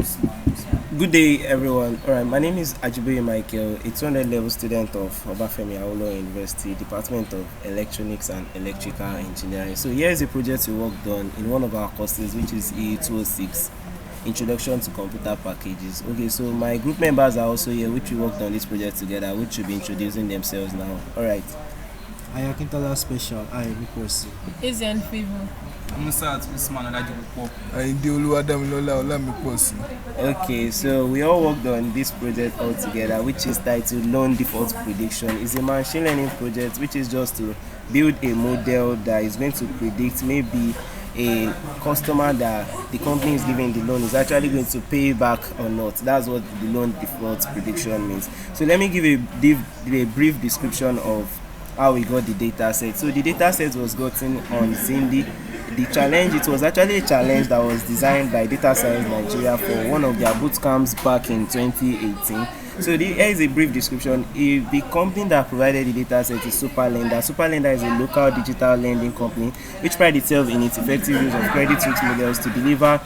Good day, everyone. All right, my name is Ajiboye Michael, a 200 level student of Obafemi Awolowo University, Department of Electronics and Electrical Engineering. So here is a project we worked on in one of our courses, which is E206, Introduction to Computer Packages. Okay, so my group members are also here, which we worked on this project together, which should be introducing themselves now. All right. Ayakintola Special, I Mikosi. Asian Favor. Musat Usman Oladipo. Ayinde Oluwadamilola Olamikosi. Okay, so we all worked on this project all together, which is titled Loan Default Prediction. It's a machine learning project which is just to build a model that is going to predict maybe a customer that the company is giving the loan is actually going to pay back or not. That's what the loan default prediction means. So let me give a brief description of how we got the data set. So the data set was gotten on Zindi. The challenge, it was actually a challenge that was designed by Data Science Nigeria for one of their boot camps back in 2018. So here is a brief description. The company that provided the data set is Superlender. Superlender is a local digital lending company which prides itself in its effective use of credit risk models to deliver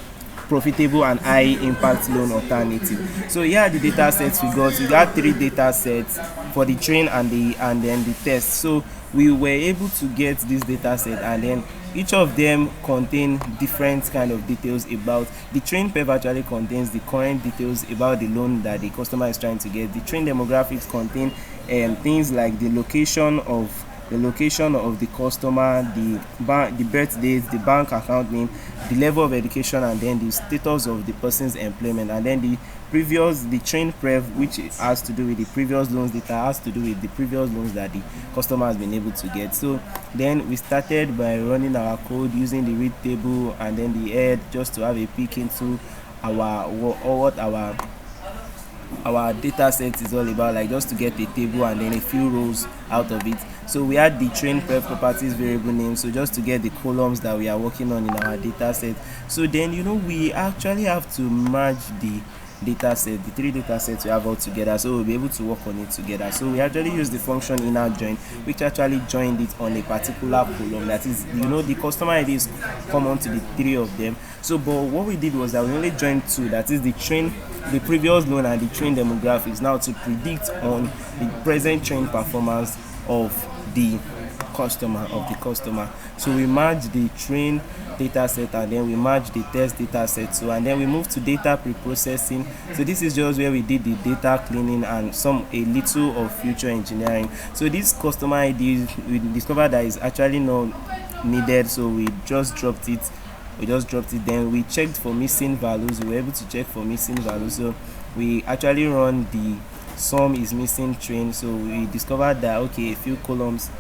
profitable and high impact loan alternative. So here are the data sets we got. We got 3 data sets for the train and then the test. So we were able to get this data set, and then each of them contain different kind of details about the train. Perf actually contains the current details about the loan that the customer is trying to get. The train demographics contain things like the location of the customer, the birth date, the bank account name, the level of education, and then the status of the person's employment. And then the train pref, which has to do with the previous loans data, has to do with the previous loans that the customer has been able to get. So then we started by running our code using the read table and then the head, just to have a peek into what our data set is all about, like just to get a table and then a few rows out of it. So we had the train pref properties variable name, so just to get the columns that we are working on in our data set. So then we actually have to merge the data set, the 3 data sets we have all together, so we'll be able to work on it together. So we actually use the function inner join, which actually joined it on a particular column. That is, the customer ID is common to the 3 of them. So but what we did was that we only joined 2, that is the previous loan and the train demographics, now to predict on the present train performance of the customer. So we merge the train data set and then we merge the test data set, and then we move to data pre-processing. So this is just where we did the data cleaning and a little of future engineering. So this customer ID, we discovered that is actually not needed, so we just dropped it. Then we checked for missing values. We were able to check for missing values, so we actually run the sum is missing train. So we discovered that a few columns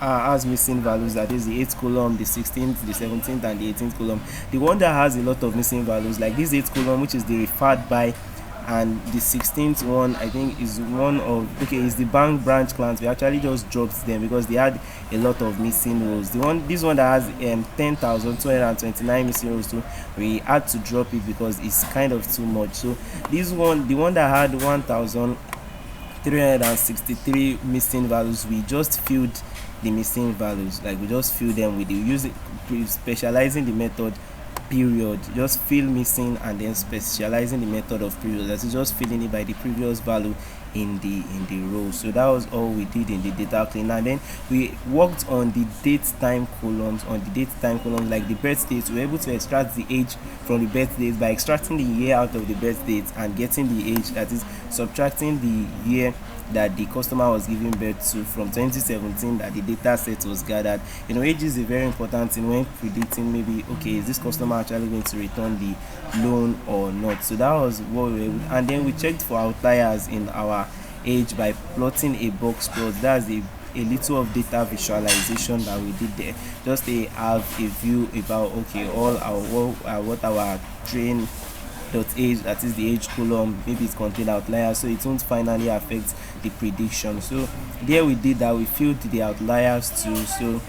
has missing values, that is the 8th column, the 16th, the 17th, and the 18th column. The one that has a lot of missing values, like this 8th column, which is the referred by, and the 16th one, I think, is is the bank branch clients. We actually just dropped them because they had a lot of missing rows. This one that has 10,229 missing rows too, we had to drop it because it's kind of too much. So the one that had 1,363 missing values, we just filled the missing values, like we just fill them with specializing the method period, just fill missing and then specializing the method of period, that is just filling it by the previous value in the row. So that was all we did in the data clean. And then we worked on the date time columns. Like the birth date, we were able to extract the age from the birth date by extracting the year out of the birth date and getting the age, that is subtracting the year that the customer was giving birth to from 2017 that the data set was gathered. Age is a very important thing when predicting maybe, is this customer actually going to return the loan or not. So that was what we were able, and then we checked for outliers in our age by plotting a box plot. That's a little of data visualization that we did there, just to have a view about what our train age, that is the age column, maybe it contains outliers, so it won't finally affect the prediction. So there we did that, we filled the outliers too. So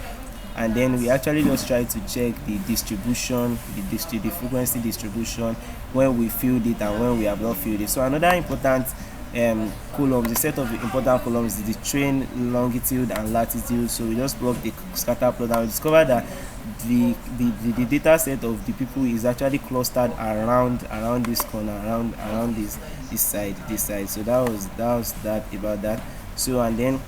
and then we actually just tried to check the distribution, the frequency distribution when we filled it and when we have not filled it. So another important columns, the set of important columns is the train longitude and latitude. So we just plug the scatter plot and we discover that the data set of the people is actually clustered around this corner, around this side. So that was that about that. So and then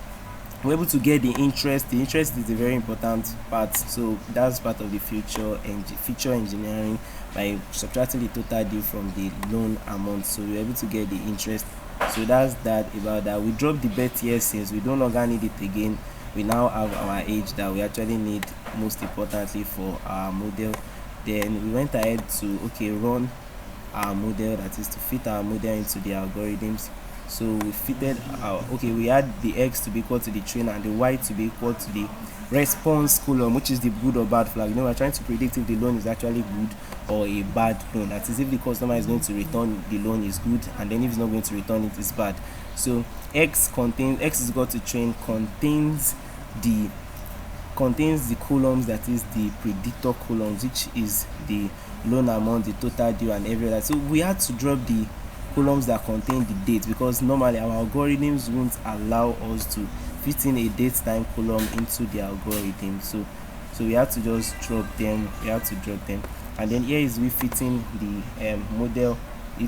we're able to get the interest. The interest is a very important part, so that's part of the future engineering by subtracting the total due from the loan amount. So we're able to get the interest. So that's that about that. We dropped the bet here since we no longer need it again. We now have our age that we actually need, most importantly for our model. Then we went ahead to run our model, that is to fit our model into the algorithms. So we fitted our we had the x to be equal to the train and the y to be equal to the response column, which is the good or bad flag. We're trying to predict if the loan is actually good or a bad loan. That is, if the customer is going to return the loan is good, and then if it's not going to return it is bad. So x is equal to train contains the columns, that is the predictor columns, which is the loan amount, the total due, and every other. So we had to drop the columns that contain the date, because normally our algorithms won't allow us to fit in a date time column into the algorithm. So we had to just drop them. And then here is we fitting the model. We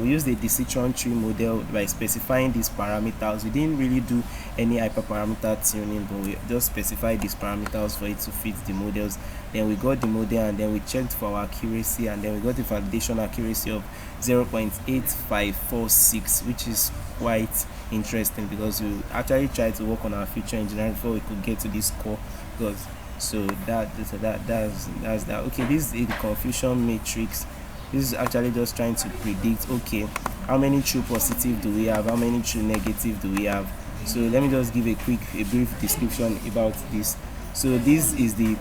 use the decision tree model by specifying these parameters. We didn't really do any hyperparameter tuning, but we just specified these parameters for it to fit the models. Then we got the model, and then we checked for our accuracy, and then we got the validation accuracy of 0.8546, which is quite interesting because we actually tried to work on our feature engineering before we could get to this score. Because that's that. Okay, this is the confusion matrix. This is actually just trying to predict, how many true positive do we have, how many true negative do we have. So let me just give a brief description about this. So this is the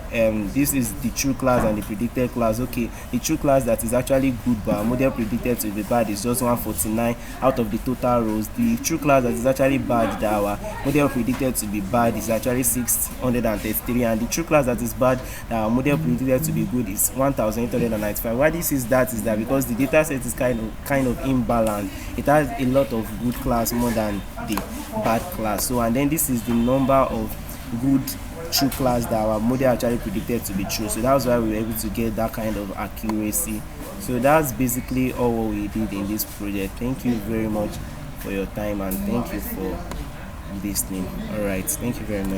true class and the predicted class. The true class that is actually good but our model predicted to be bad is just 149 out of the total rows. The true class that is actually bad that our model predicted to be bad is actually 633, and the true class that is bad that our model predicted to be good is 1895. Why this is that because the data set is kind of imbalanced. It has a lot of good class more than the bad class. So and then this is the number of good true class that our model actually predicted to be true. So that's why we were able to get that kind of accuracy. So that's basically all what we did in this project. Thank you very much for your time, and thank you for listening. All right, thank you very much.